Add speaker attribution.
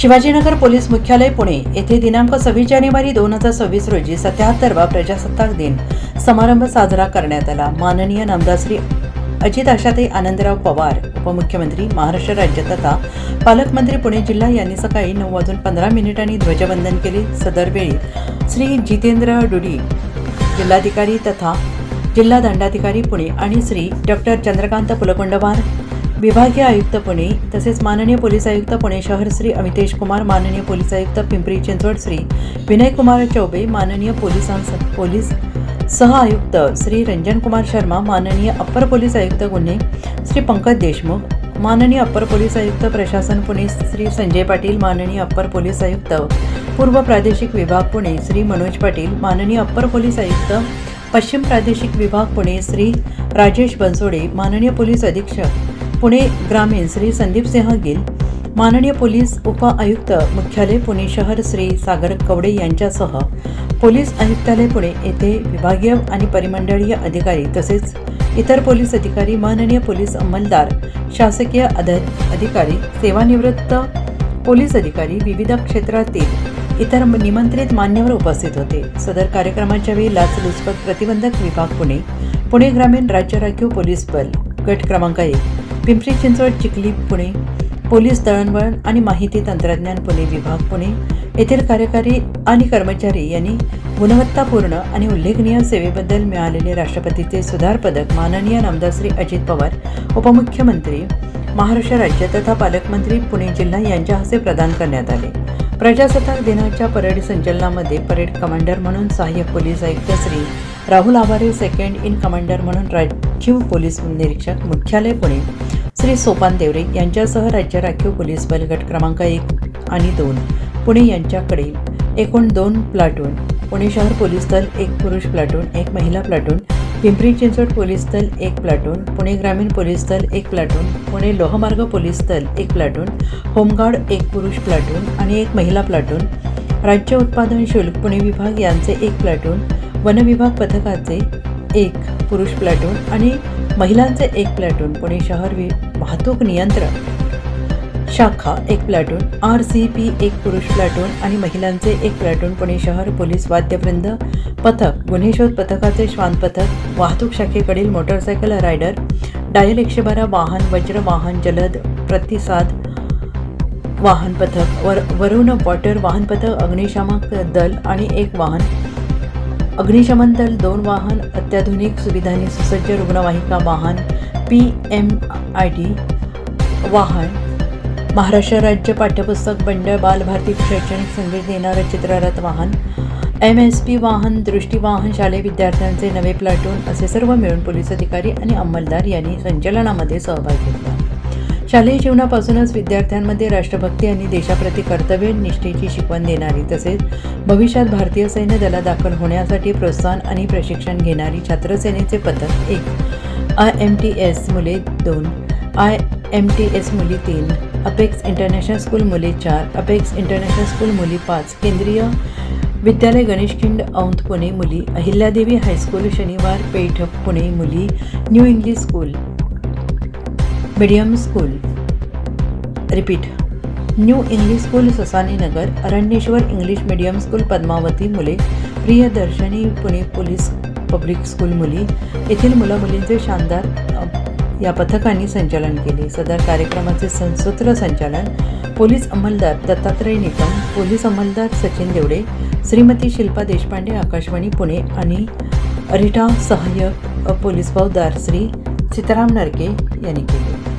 Speaker 1: Shivajinagar police मुख्यालय पुणे येथे दिनांक 26 जानेवारी 2026 रोजी 77वा प्रजासत्ताक दिन समारंभ साजरा करण्यात आला। माननीय नामदार श्री अजित आशाताई आनंदराव पवार, उपमुख्यमंत्री, महाराष्ट्र राज्य तथा पालकमंत्री पुणे जिल्हा यांनी सकाळी 9:15 ध्वजवंदन केले। सदर वेळी श्री जितेंद्र डुडी, जिल्हाधिकारी तथा जिल्हा दंडाधिकारी पुणे आणि श्री डॉक्टर चंद्रकांत पुलकोंडवार, विभागीय आयुक्त पुणे तसेच माननीय पोलीस आयुक्त पुणे शहर श्री अमितेश कुमार, माननीय पोलीस आयुक्त पिंपरी चिंचवड श्री विनय कुमार चौबे, माननीय पोलीस सह आयुक्त श्री रंजन कुमार शर्मा, माननीय अप्पर पोलीस आयुक्त गुन्हे श्री पंकज देशमुख, माननीय अप्पर पोलीस आयुक्त प्रशासन पुणे श्री संजय पाटील, माननीय अप्पर पोलीस आयुक्त पूर्व प्रादेशिक विभाग पुणे श्री मनोज पाटील, माननीय अप्पर पोलीस आयुक्त पश्चिम प्रादेशिक विभाग पुणे श्री राजेश बनसोडे, माननीय पोलीस अधीक्षक पुणे ग्रामीण श्री संदीप सिंह गिल, माननीय पोलीस उप आयुक्त मुख्यालय पुणे शहर श्री सागर कवडे यांच्यासह पोलीस आयुक्तालय पुणे येथे विभागीय आणि परिमंडळीय अधिकारी तसेच इतर पोलीस अधिकारी, माननीय पोलीस अंमलदार, शासकीय अधिकारी, सेवानिवृत्त पोलीस अधिकारी, विविध क्षेत्रातील इतर निमंत्रित मान्यवर उपस्थित होते। सदर कार्यक्रमाच्या वेळी लाचलुचपत प्रतिबंधक विभाग पुणे, पुणे ग्रामीण राज्य राखीव पोलीस बल गट क्रमांक 1, पिंपरी चिंचवड चिखली पुणे, पोलीस दळणवळण आणि माहिती तंत्रज्ञान पुणे विभाग पुणे येथील कार्यकारी आणि कर्मचारी यांनी गुणवत्तापूर्ण आणि उल्लेखनीय सेवेबद्दल मिळालेले राष्ट्रपतीचे सुधार पदक माननीय नामदार श्री अजित पवार, उपमुख्यमंत्री, महाराष्ट्र राज्य तथा पालकमंत्री पुणे जिल्हा यांच्या हस्ते प्रदान करण्यात आले। प्रजासत्ताक दिनाच्या परेड संचलनामध्ये परेड कमांडर म्हणून सहाय्यक पोलीस आयुक्त Shri Rahul Abhare, second in commander म्हणून राखीव पोलीस निरीक्षक मुख्यालय पुणे श्री सोपान देवरे यांच्यासह राज्य राखीव पोलीस बल गट क्रमांक 1 आणि 2 पुणे यांच्याकडे एकूण 2 प्लाटून, पुणे शहर पोलीस दल 1 पुरुष प्लाटून 1 महिला प्लाटून, पिंपरी चिंचवड पोलीस दल 1 प्लाटून, पुणे ग्रामीण पोलीस दल 1 प्लाटून, पुणे लोहमार्ग पोलीस दल 1 प्लाटून, होमगार्ड 1 पुरुष प्लाटून आणि 1 महिला प्लाटून, राज्य उत्पादन शुल्क पुणे विभाग यांचे 1 प्लाटून, वन विभाग पथकाचे 1 पुरुष प्लाटून आणि महिलांचे 1 प्लाटून, पुणे शहर वाहतूक नियंत्रण शाखा 1 प्लाटून, RCP 1 पुरुष प्लाटून आणि महिलांचे 1 प्लाटून, पुणे शहर पोलीस वाद्यवृंद पथक, गुन्हे शोध पथकाचे श्वान पथक, वाहतूक शाखेकडील मोटरसायकल रायडर, डायल 112 वाहन, वज्र वाहन, जलद प्रतिसाद वाहन पथक, वरुण वॉटर वाहन पथक, अग्निशामक दल आणि 1 वाहन, अग्निशमन दल 2 वाहन, अत्याधुनिक सुविधांनी सुसज्ज रुग्णवाहिका वाहन, PMID वाहन, महाराष्ट्र राज्य पाठ्यपुस्तक मंडळ, बालभारती शैक्षणिक संदेश देणारं चित्ररथ वाहन, MSP वाहन, दृष्टी वाहन, शालेय विद्यार्थ्यांचे नवे प्लाटून असे सर्व मिळून पोलीस अधिकारी आणि अंमलदार यांनी संचलनामध्ये सहभाग घेतला। शालेय जीवनापासूनच विद्यार्थ्यांमध्ये राष्ट्रभक्ती आणि देशाप्रती कर्तव्य निष्ठेची शिकवण देणारी तसेच भविष्यात भारतीय सैन्य दलात दाखल होण्यासाठी प्रोत्साहन आणि प्रशिक्षण घेणारी छात्रसेनेचे पथक 1, IMTS मुले 2, IMTS मुली 3, अपेक्स इंटरनॅशनल स्कूल मुले 4, अपेक्स इंटरनॅशनल स्कूल मुली 5, केंद्रीय विद्यालय गणेशखिंड औंध पुणे मुली, अहिल्यादेवी हायस्कूल शनिवार पेठ पुणे मुली, new English school medium school new English school Sasani Nagar, Aranyeshwar English medium school Padmavati मुले, Priyadarshani Pune police public school मुली येथील मुलं-मुलींचे शानदार या पथकांनी संचालन केले। सदर कार्यक्रमाचे सूत्र संचालन पोलीस अंमलदार दत्तात्रय निकम, पोलीस अंमलदार सचिन देवडे, श्रीमती शिल्पा देशपांडे, आकाशवाणी पुणे आणि रिटा सहाय्यक पोलीस फौजदार श्री सीताराम नरके यांनी केले।